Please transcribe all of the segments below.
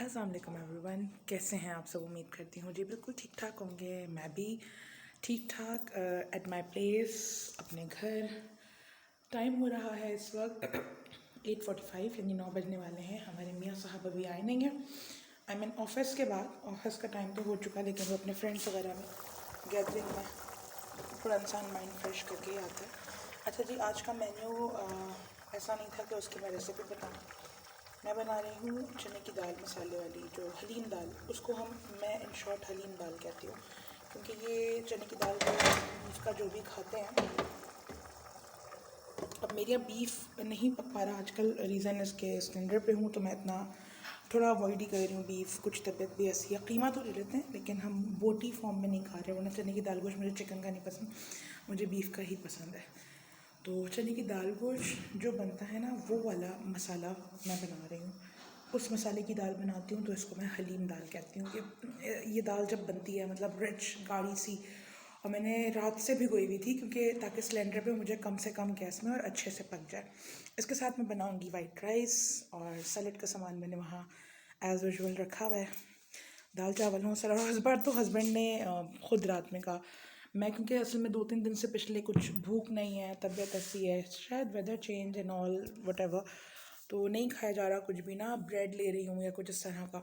अस्सलाम वालेकुम एवरीवन, कैसे हैं आप सब। उम्मीद करती हूँ जी बिल्कुल ठीक ठाक होंगे। मैं भी ठीक ठाक एट माई प्लेस अपने घर। टाइम हो रहा है इस वक्त 8:45 यानी 9 बजने वाले हैं। हमारे मियाँ साहब अभी आए नहीं हैं। आई मीन ऑफिस के बाद, ऑफिस का टाइम तो हो चुका है लेकिन वो अपने फ्रेंड्स वगैरह में गैदरिंग में थोड़ा इंसान माइंड फ्रेश करके ही आता है। अच्छा जी, आज का मेन्यू ऐसा नहीं था कि उसकी मैं रेसिपी बताऊँ। मैं बना रही हूँ चने की दाल मसाले वाली, जो हलीम दाल, उसको मैं इन शॉर्ट हलीम दाल कहती हूँ, क्योंकि ये चने की दाल जो बीफ का जो भी खाते हैं। अब मेरे यहाँ बीफ नहीं पक पा रहा आजकल, रीज़न इसके स्टैंडर्ड पे हूँ तो मैं इतना थोड़ा अवॉइड ही कर रही हूँ बीफ। कुछ तबीयत भी ऐसी है, कीमा तो ले लेते हैं लेकिन हम बोटी फॉर्म में नहीं खा रहे, वरना चने की दाल गोश्त मुझे चिकन का नहीं पसंद, मुझे बीफ का ही पसंद है। तो चने की दाल गोश्त जो बनता है ना, वो वाला मसाला मैं बना रही हूँ। उस मसाले की दाल बनाती हूँ तो इसको मैं हलीम दाल कहती हूँ। कि ये दाल जब बनती है मतलब रिच गाढ़ी सी, और मैंने रात से भिगोई हुई थी क्योंकि ताकि सिलेंडर पे मुझे कम से कम गैस में और अच्छे से पक जाए। इसके साथ मैं बनाऊँगी वाइट राइस, और सैलेड का सामान मैंने वहाँ एज़ यूजुअल रखा हुआ है। दाल चावल हो सर। और इस बार तो हस्बैंड ने खुद रात में कहा, मैं क्योंकि असल में 2-3 दिन से पिछले कुछ भूख नहीं है, तबीयत ऐसी है, शायद weather change and all whatever, तो नहीं खाया जा रहा कुछ भी ना, ब्रेड ले रही हूँ या कुछ इस तरह का।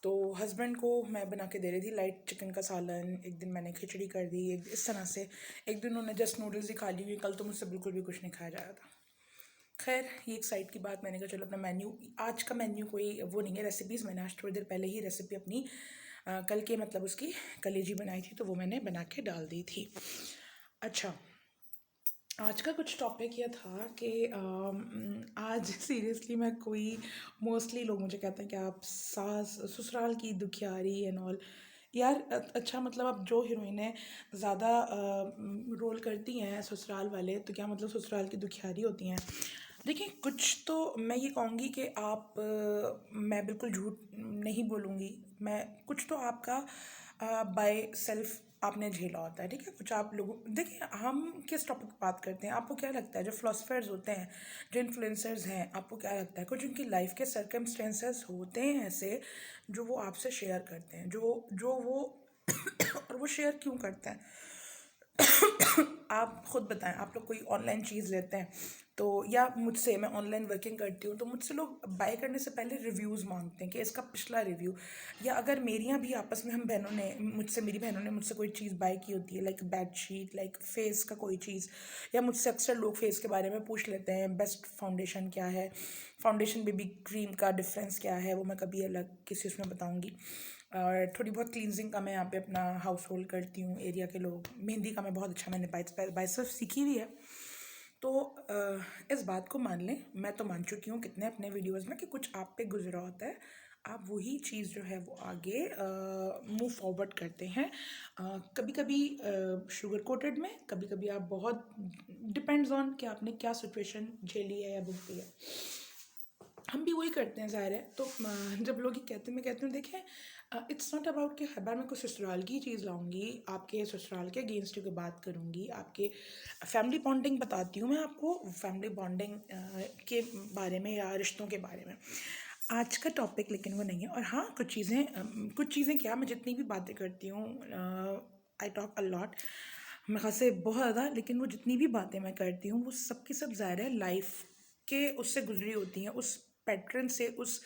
तो हस्बैंड को मैं बना के दे रही थी लाइट चिकन का सालन, एक दिन मैंने खिचड़ी कर दी, एक इस तरह से, एक दिन उन्होंने जस्ट नूडल्स ही खा ली हुई। कल तो मुझसे बिल्कुल भी कुछ नहीं खाया जा रहा था। खैर, ये एक साइड की बात। मैंने कहा चलो अपना मेन्यू, आज का मेन्यू कोई वो नहीं है रेसिपीज़, मैंने आज थोड़ी देर पहले ही रेसिपी अपनी कल के मतलब उसकी कलेजी बनाई थी तो वो मैंने बना के डाल दी थी। अच्छा, आज का कुछ टॉपिक यह था कि आज सीरियसली मैं कोई, मोस्टली लोग मुझे कहते हैं कि आप सास ससुराल की दुखियारी एंड ऑल। यार अच्छा मतलब अब जो हीरोइनें ज़्यादा रोल करती हैं ससुराल वाले, तो क्या मतलब ससुराल की दुखियारी होती हैं। देखिए, कुछ तो मैं ये कहूँगी कि आप मैं बिल्कुल झूठ नहीं बोलूँगी, मैं कुछ तो आपका बाय सेल्फ आपने झेला होता है, ठीक है। कुछ आप लोगों, देखिए हम किस टॉपिक पर बात करते हैं, आपको क्या लगता है जो फिलोसफर्स होते हैं, जो इन्फ्लुएंसर्स हैं, आपको क्या लगता है कुछ उनकी लाइफ के सर्कमस्टेंसेस होते हैं ऐसे जो वो आपसे शेयर करते हैं, जो वो और वो शेयर क्यों करते हैं। आप खुद बताएं, आप लोग कोई ऑनलाइन चीज़ लेते हैं तो, या मुझसे, मैं ऑनलाइन वर्किंग करती हूँ तो मुझसे लोग बाय करने से पहले रिव्यूज़ मांगते हैं कि इसका पिछला रिव्यू, या अगर मेरियाँ भी आपस में, हम बहनों ने मुझसे, मेरी बहनों ने मुझसे कोई चीज़ बाय की होती है, लाइक बेडशीट, लाइक फेस का कोई चीज़, या मुझसे अक्सर लोग फेस के बारे में पूछ लेते हैं, बेस्ट फाउंडेशन क्या है, फाउंडेशन बेबी क्रीम का डिफरेंस क्या है, वो मैं कभी अलग किसी उसमें बताऊँगी। और थोड़ी बहुत क्लींजिंग का मैं यहाँ पे अपना हाउस होल्ड करती हूँ, एरिया के लोग, मेहंदी का मैं बहुत अच्छा, मैंने बाइसेप्स सीखी हुई है। तो इस बात को मान लें, मैं तो मान चुकी हूँ कितने अपने वीडियोस में कि कुछ आप पे गुजरा होता है, आप वही चीज़ जो है वो आगे मूव फॉरवर्ड करते हैं। कभी कभी शुगर कोटेड में, कभी कभी आप बहुत, डिपेंड्स ऑन कि आपने क्या सिचुएशन झेली है या भुगती है। हम भी वही करते हैं, ज़ाहिर है। तो जब लोग ये कहते हैं, मैं कहती हूँ देखें, इट्स नॉट अबाउट कि हर बार मैं कोई ससुराल की चीज़ लाऊंगी, आपके ससुराल के अगेंस्ट की बात करूँगी, आपके फैमिली बॉन्डिंग बताती हूँ मैं आपको, फैमिली बॉन्डिंग के बारे में या रिश्तों के बारे में। आज का टॉपिक लेकिन वो नहीं है। और हाँ, कुछ चीज़ें क्या, मैं जितनी भी बातें करती हूँ, आई टॉक अ लॉट, मेरे ख्याल से बहुत ज़्यादा, लेकिन वो जितनी भी बातें मैं करती हूँ वो सब की सब ज़ाहिर है लाइफ के उससे गुजरी होती हैं, उस पैटर्न से, उस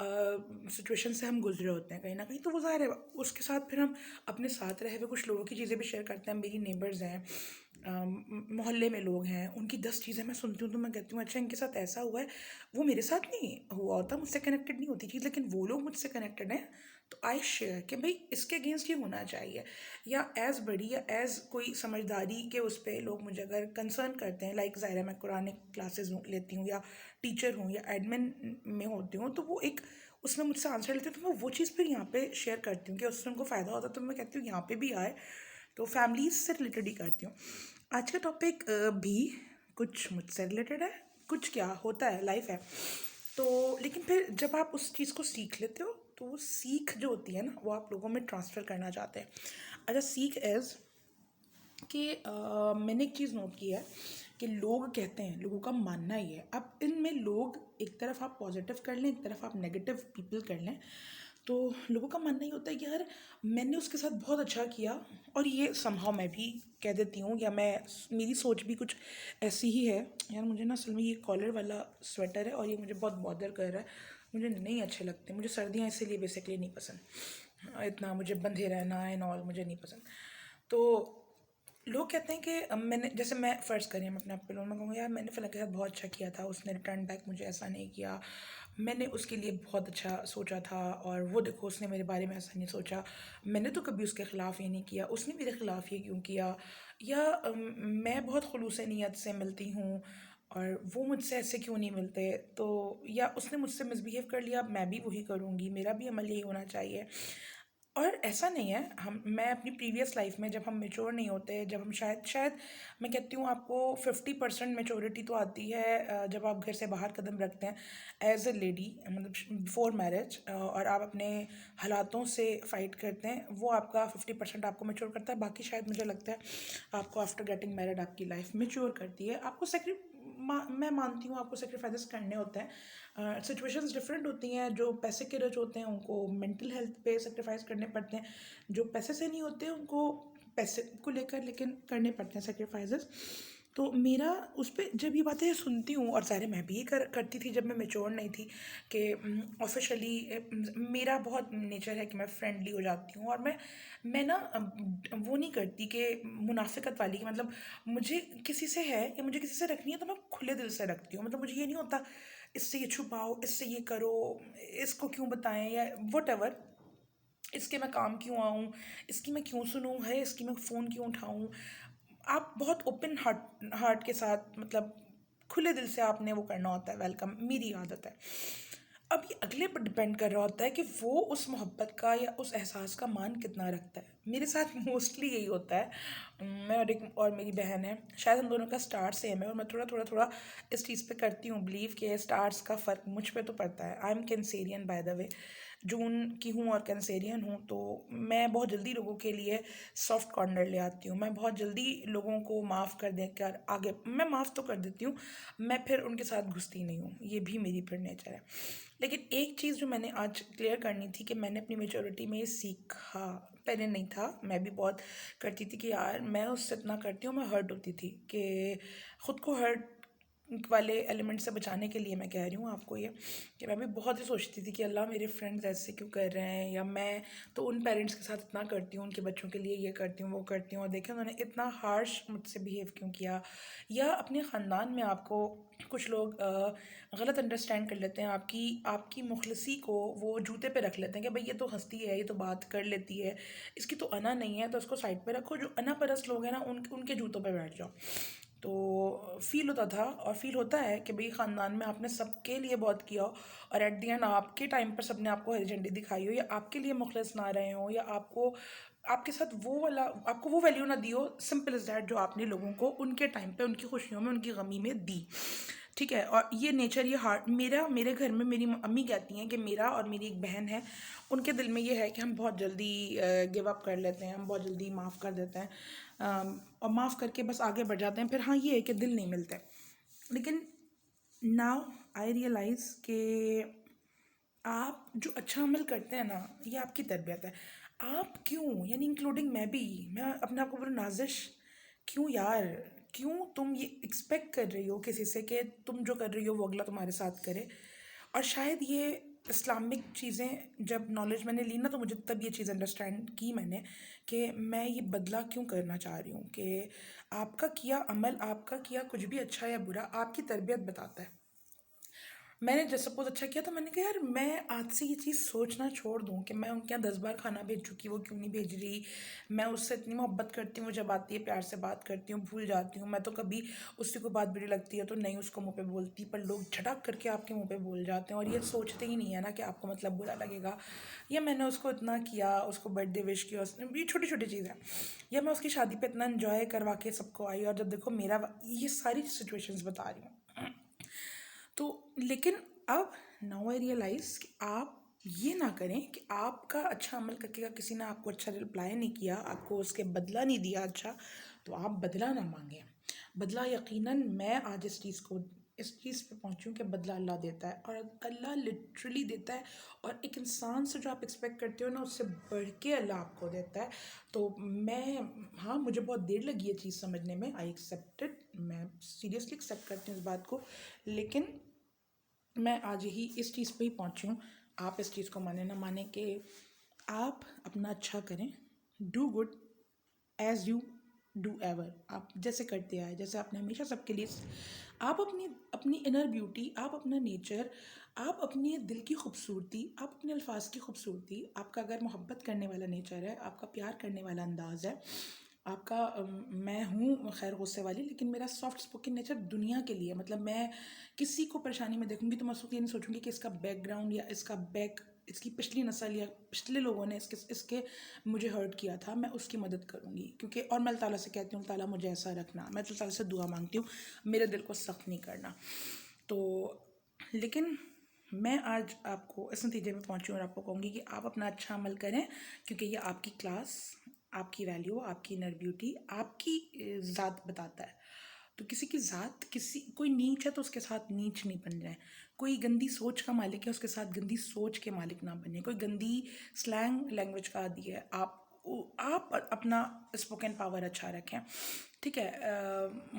सिचुएशन से हम गुजरे होते हैं कहीं ना कहीं। तो वो ज़ाहिर है उसके साथ फिर हम अपने साथ रहे हुए कुछ लोगों की चीज़ें भी शेयर करते हैं। मेरी नेबर्स हैं, मोहल्ले में लोग हैं, उनकी 10 चीज़ें मैं सुनती हूँ तो मैं कहती हूँ अच्छा इनके साथ ऐसा हुआ है, वो मेरे साथ नहीं हुआ होता, मुझसे कनेक्टेड नहीं होती चीज़, लेकिन वो लोग मुझसे कनेक्टेड हैं तो आई शेयर कि भाई इसके अगेंस्ट ये होना चाहिए। या एज़ बड़ी, या एज़ कोई समझदारी के उस पर लोग मुझे अगर कंसर्न करते हैं, लाइक ज़ाहिर है मैं कुरानिक क्लासेस लेती हूँ, या टीचर हूँ, या एडमिन में होती हूँ, तो वो एक उसमें मुझसे आंसर लेते हैं, तो मैं वो चीज़ फिर यहाँ पे शेयर करती हूँ कि उससे उनको फ़ायदा होता है, तो मैं कहती हूँ यहाँ पे भी आए। तो फैमिलीज से रिलेटेड ही करती हूँ। आज का टॉपिक भी कुछ मुझसे रिलेटेड है, कुछ क्या होता है, लाइफ है। तो लेकिन फिर जब आप उस चीज़ को सीख लेते हो तो वो सीख जो होती है ना, वो आप लोगों में ट्रांसफ़र करना चाहते हैं। अच्छा, सीख एज़ कि मैंने एक चीज़ नोट की है कि लोग कहते हैं, लोगों का मानना ही है। अब इनमें लोग, एक तरफ आप पॉजिटिव कर लें, एक तरफ आप नेगेटिव पीपल कर लें, तो लोगों का मानना ही होता है कि यार मैंने उसके साथ बहुत अच्छा किया, और ये समहाउ मैं भी कह देती हूँ, या मेरी सोच भी कुछ ऐसी ही है। यार मुझे ना असल में ये कॉलर वाला स्वेटर है और ये मुझे बहुत बॉदर कर रहा है, मुझे नहीं अच्छे लगते, मुझे सर्दियाँ इसीलिए बेसिकली नहीं पसंद, इतना मुझे बंधे रहना एंड ऑल मुझे नहीं पसंद। तो लोग कहते हैं कि मैंने, जैसे मैं फ़र्ज़ करें, मैं अपने आप पे लूँ, मैं कहूँगा यार मैंने फ़लाँ के साथ बहुत अच्छा किया था, उसने रिटर्न बैक मुझे ऐसा नहीं किया, मैंने उसके लिए बहुत अच्छा सोचा था और वो देखो उसने मेरे बारे में ऐसा नहीं सोचा, मैंने तो कभी उसके ख़िलाफ़ ये नहीं किया, उसने मेरे ख़िलाफ़ ये क्यों किया, या मैं बहुत खुलूस नीयत से मिलती हूँ और वो मुझसे ऐसे क्यों नहीं मिलते, तो या उसने मुझसे मिसबिहेव कर लिया, मैं भी वही करूँगी, मेरा भी अमल यही होना चाहिए। और ऐसा नहीं है, मैं अपनी प्रीवियस लाइफ में, जब हम मेच्योर नहीं होते, जब हम शायद शायद मैं कहती हूँ आपको 50% मेच्योरिटी तो आती है जब आप घर से बाहर कदम रखते हैं एज ए लेडी, मतलब बिफोर मैरिज, और आप अपने हालातों से फाइट करते हैं, वो आपका 50% आपको मेच्योर करता है। बाकी शायद मुझे लगता है आपको आफ्टर गेटिंग मैरिड आपकी लाइफ मेच्योर करती है। आपको मैं मानती हूँ आपको सेक्रीफाइसेस करने होते हैं, सिचुएशंस डिफरेंट होती हैं, जो पैसे के रिच होते हैं उनको मेंटल हेल्थ पे सेक्रीफाइस करने पड़ते हैं, जो पैसे से नहीं होते उनको पैसे को लेकर लेकिन करने पड़ते हैं सेक्रीफाइसेस। तो मेरा उस पर जब ये बातें सुनती हूँ, और सारे मैं भी करती थी जब मैं मेच्योर नहीं थी, कि ऑफिशियली मेरा बहुत नेचर है कि मैं फ्रेंडली हो जाती हूँ, और मैं ना वो नहीं करती कि मुनाफिकत वाली, कि मतलब मुझे किसी से है या मुझे किसी से रखनी है तो मैं खुले दिल से रखती हूँ, मतलब मुझे ये नहीं होता इससे ये छुपाओ, इससे ये करो, इसको क्यों बताएं, या वट एवर, इसके मैं काम क्यों आऊँ, इसकी मैं क्यों सुनूँ, है इसकी मैं फ़ोन क्यों उठाऊँ। आप बहुत ओपन हार्ट हार्ट के साथ, मतलब खुले दिल से आपने वो करना होता है, वेलकम, मेरी आदत है। अब ये अगले पर डिपेंड कर रहा होता है कि वो उस मोहब्बत का या उस एहसास का मान कितना रखता है। मेरे साथ मोस्टली यही होता है। मैं और मेरी बहन है, शायद हम दोनों का स्टार सेम है, और मैं थोड़ा इस चीज़ पे करती हूँ बिलीव कि स्टार्स का फ़र्क मुझ पे तो पड़ता है। I am Cancerian by the way, जून की हूँ और कैंसेरियन हूँ, तो मैं बहुत जल्दी लोगों के लिए सॉफ्ट कॉर्नर ले आती हूँ, मैं बहुत जल्दी लोगों को माफ़ कर देकर आगे, मैं माफ़ तो कर देती हूँ, मैं फिर उनके साथ घुसती नहीं हूँ, ये भी मेरी फिर नेचर है। लेकिन एक चीज़ जो मैंने आज क्लियर करनी थी कि मैंने अपनी मेच्योरिटी में ये सीखा, पहले नहीं था, मैं भी बहुत करती थी कि यार मैं उससे इतना करती हूँ, मैं हर्ट होती थी, कि ख़ुद को हर्ट वाले एलिमेंट से बचाने के लिए मैं कह रही हूँ आपको ये, कि मैं भी बहुत ही सोचती थी कि अल्लाह मेरे फ्रेंड्स ऐसे क्यों कर रहे हैं, या मैं तो उन पेरेंट्स के साथ इतना करती हूँ, उनके बच्चों के लिए ये करती हूँ वो करती हूँ, और देखें उन्होंने इतना हार्श मुझसे बिहेव क्यों किया। या अपने ख़ानदान में आपको कुछ लोग गलत अंडरस्टैंड कर लेते हैं, आपकी आपकी मुखलसी को वो जूते पे रख लेते हैं कि भाई ये तो हंसती है, ये तो बात कर लेती है, इसकी तो अना नहीं है, तो उसको साइड पे रखो, जो अना परस्त लोग हैं ना उनके जूतों पे बैठ जाओ। तो फ़ील होता था और फ़ील होता है कि भाई ख़ानदान में आपने सबके लिए बहुत किया हो, और एट दी एंड आपके टाइम पर सबने आपको हरी झंडी दिखाई हो, या आपके लिए मुखलिस ना रहे हो, या आपको आपके साथ वो वाला, आपको वो वैल्यू ना दी हो, सिंपल इज़ दैट, जो आपने लोगों को उनके टाइम पे उनकी खुशियों में उनकी गमी में दी। ठीक है, और ये नेचर, ये हार्ट मेरे घर में मेरी अम्मी कहती हैं कि मेरा और मेरी एक बहन है, उनके दिल में ये है कि हम बहुत जल्दी गिव अप कर लेते हैं, हम बहुत जल्दी माफ़ कर देते हैं, और माफ़ करके बस आगे बढ़ जाते हैं। फिर हाँ ये है कि दिल नहीं मिलते। लेकिन नाउ आई रियलाइज़ कि आप जो अच्छा अमल करते हैं ना, ये आपकी तरबियत है। आप क्यों, यानी इंक्लूडिंग मैं अपने आप को बोलूँ नाजिश, क्यों यार, क्यों तुम ये एक्सपेक्ट कर रही हो किसी से कि तुम जो कर रही हो वो अगला तुम्हारे साथ करे। और शायद ये इस्लामिक चीज़ें जब नॉलेज मैंने ली ना, तो मुझे तब ये चीज़ अंडरस्टैंड की मैंने, कि मैं ये बदला क्यों करना चाह रही हूँ, कि आपका किया अमल, आपका किया कुछ भी अच्छा या बुरा, आपकी तरबियत बताता है। मैंने जब सपोज़ अच्छा किया तो मैंने कहा यार मैं आज से ये चीज़ सोचना छोड़ दूँ कि मैं उनके यहाँ 10 बार खाना भेज चुकी, वो क्यों नहीं भेज रही, मैं उससे इतनी मोहब्बत करती हूँ, जब आती है प्यार से बात करती हूँ, भूल जाती हूँ, मैं तो कभी उससे कोई बात बुरी लगती है तो नहीं उसको मुँह पे बोलती, पर लोग झटक करके आपके मुँह पे बोल जाते हैं, और ये सोचते ही नहीं है ना कि आपको मतलब बुरा लगेगा, या मैंने उसको इतना किया, उसको बर्थडे विश किया, ये छोटी छोटी चीज़ है, या मैं उसकी शादी पर इतना इन्जॉय करवा के सबको आई, और जब देखो मेरा, ये सारी सिचुएशंस बता रही हूँ। तो लेकिन अब नाउ आई रियलाइज़ कि आप ये ना करें कि आपका अच्छा अमल करके का किसी ने आपको अच्छा रिप्लाई नहीं किया, आपको उसके बदला नहीं दिया अच्छा, तो आप बदला ना मांगें। बदला यकीनन मैं आज इस चीज़ पे पहुंची हूँ कि बदला अल्लाह देता है, और अल्लाह लिटरली देता है। और एक इंसान से जो आप एक्सपेक्ट करते हो ना, उससे बढ़ के अल्लाह आपको देता है। तो मैं, हाँ, मुझे बहुत देर लगी ये चीज़ समझने में। आई एक्सेप्टेड, मैं सीरियसली एक्सेप्ट करती हूँ इस बात को, लेकिन मैं आज ही इस चीज़ पे ही पहुंची हूँ। आप इस चीज़ को माने ना माने कि आप अपना अच्छा करें, do good as you do ever. आप जैसे करते आए, जैसे आपने हमेशा सबके लिए, आप अपनी अपनी इनर ब्यूटी, आप अपना नेचर, आप अपने दिल की खूबसूरती, आप अपने अल्फाज की खूबसूरती, आपका अगर मोहब्बत करने वाला नेचर है, आपका प्यार करने वाला अंदाज़ है, आपका मैं हूँ खैर गुस्से वाली, लेकिन मेरा सॉफ्ट स्पोकन नेचर दुनिया के लिए, मतलब मैं किसी को परेशानी में देखूंगी तो मैं उसको ये नहीं सोचूंगी कि इसका बैकग्राउंड या इसकी पिछली नस्ल या पिछले लोगों ने इसके मुझे हर्ट किया था, मैं उसकी मदद करूँगी। क्योंकि और मैं अल्लाह ताला से कहती हूँ, ताला मुझे ऐसा रखना, मैं तो ताला से दुआ मांगती हूँ, मेरे दिल को सख्त नहीं करना। तो लेकिन मैं आज आपको इस नतीजे में पहुँची हूँ और आपको कहूँगी कि आप अपना अच्छा अमल करें, क्योंकि ये आपकी क्लास, आपकी वैल्यू, आपकी इनर ब्यूटी, आपकी ज़ात बताता है। तो किसी की ज़ात, किसी कोई नीच है तो उसके साथ नीच नहीं बन जाए, कोई गंदी सोच का मालिक है उसके साथ गंदी सोच के मालिक ना बने, कोई गंदी स्लैंग लैंग्वेज का आदी है, आप अपना स्पोकन पावर अच्छा रखें, ठीक है।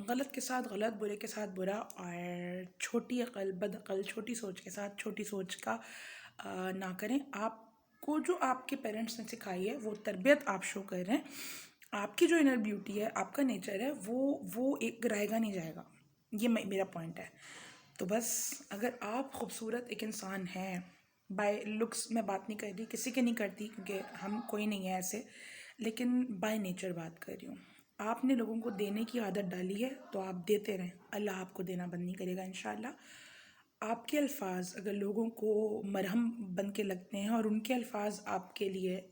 गलत के साथ गलत, बुरे के साथ बुरा, और छोटी अकल, बद अकल, छोटी सोच के साथ छोटी सोच का ना करें। आपको जो आपके पेरेंट्स ने सिखाई है वो तरबियत आप शो कर रहे हैं। आपकी जो इनर ब्यूटी है, आपका नेचर है, वो एक गिराएगा नहीं जाएगा, ये मेरा पॉइंट है। तो बस, अगर आप खूबसूरत एक इंसान हैं, बाय लुक्स मैं बात नहीं कर रही, किसी के नहीं करती क्योंकि हम कोई नहीं है ऐसे, लेकिन बाय नेचर बात कर रही हूँ। आपने लोगों को देने की आदत डाली है तो आप देते रहें, अल्लाह आपको देना बंद नहीं करेगा इंशाल्लाह। आपके अल्फाज अगर लोगों को मरहम बन के लगते हैं और उनके अल्फाज आपके लिए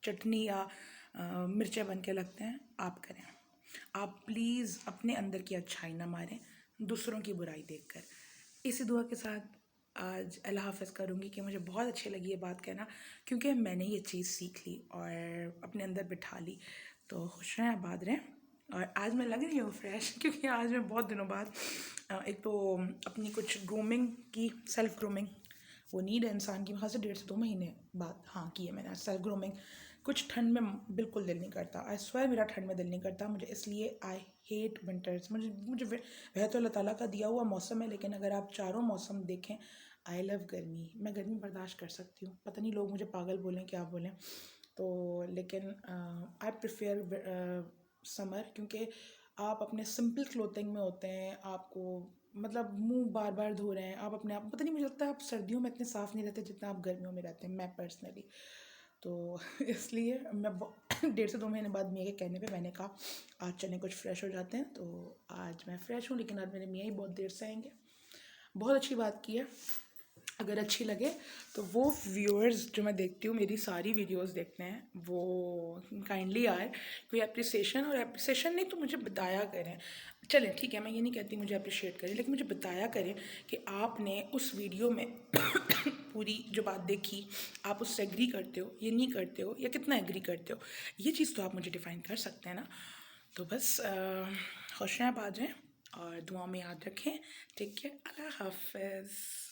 चटनी या मिर्चें बन के लगते हैं, आप करें। आप प्लीज़ अपने अंदर की अच्छाई ना मारें दूसरों की बुराई देखकर। इसी दुआ के साथ आज अल्लाह हाफ़िज़ करूँगी कि मुझे बहुत अच्छी लगी ये बात कहना, क्योंकि मैंने ये चीज़ सीख ली और अपने अंदर बिठा ली। तो खुश रहें, आबाद रहें। और आज मैं लग रही हूँ फ्रेश क्योंकि आज मैं बहुत दिनों बाद एक तो अपनी कुछ ग्रूमिंग की, सेल्फ ग्रूमिंग वो नीड है इंसान की, वहाँ से 1.5 से 2 महीने बाद हाँ की है मैंने सेल्फ ग्रूमिंग। कुछ ठंड में बिल्कुल दिल नहीं करता, आई स्वेयर मेरा ठंड में दिल नहीं करता मुझे, इसलिए आई हेट विंटर्स। मुझे वह तो अल्लाह ताला का दिया हुआ मौसम है, लेकिन अगर आप चारों मौसम देखें, आई लव गर्मी। मैं गर्मी बर्दाश्त कर सकती हूँ, पता नहीं लोग मुझे पागल बोलें क्या बोलें, तो लेकिन आई प्रेफर समर, क्योंकि आप अपने सिंपल क्लोथिंग में होते हैं, आपको मतलब मुंह बार बार धो रहे हैं, आप अपने आप, पता नहीं, मुझे लगता है आप सर्दियों में इतने साफ़ नहीं रहते जितना आप गर्मियों में रहते हैं, मैं पर्सनली। तो इसलिए मैं 1.5 से 2 महीने बाद मियाँ के कहने पे मैंने कहा आज चलें कुछ फ्रेश हो जाते हैं। तो आज मैं फ़्रेश हूँ, लेकिन आज मेरे मियाँ ही बहुत देर से आएंगे। बहुत अच्छी बात की है। अगर अच्छी लगे तो वो व्यूअर्स जो मैं देखती हूँ, मेरी सारी वीडियोस देखते हैं, वो काइंडली आए कोई अप्रिसिएशन, और अप्रिसिएशन नहीं तो मुझे बताया करें। चलें ठीक है, मैं ये नहीं कहती मुझे अप्रिशिएट करें, लेकिन मुझे बताया करें कि आपने उस वीडियो में पूरी जो बात देखी, आप उससे एग्री करते हो, ये नहीं करते हो, या कितना एग्री करते हो, ये चीज़ तो आप मुझे डिफ़ाइन कर सकते हैं ना। तो बस खुश रहें, बाज रहें, और दुआ में याद रखें। टेक केयर, अल्लाह हाफ़िज़।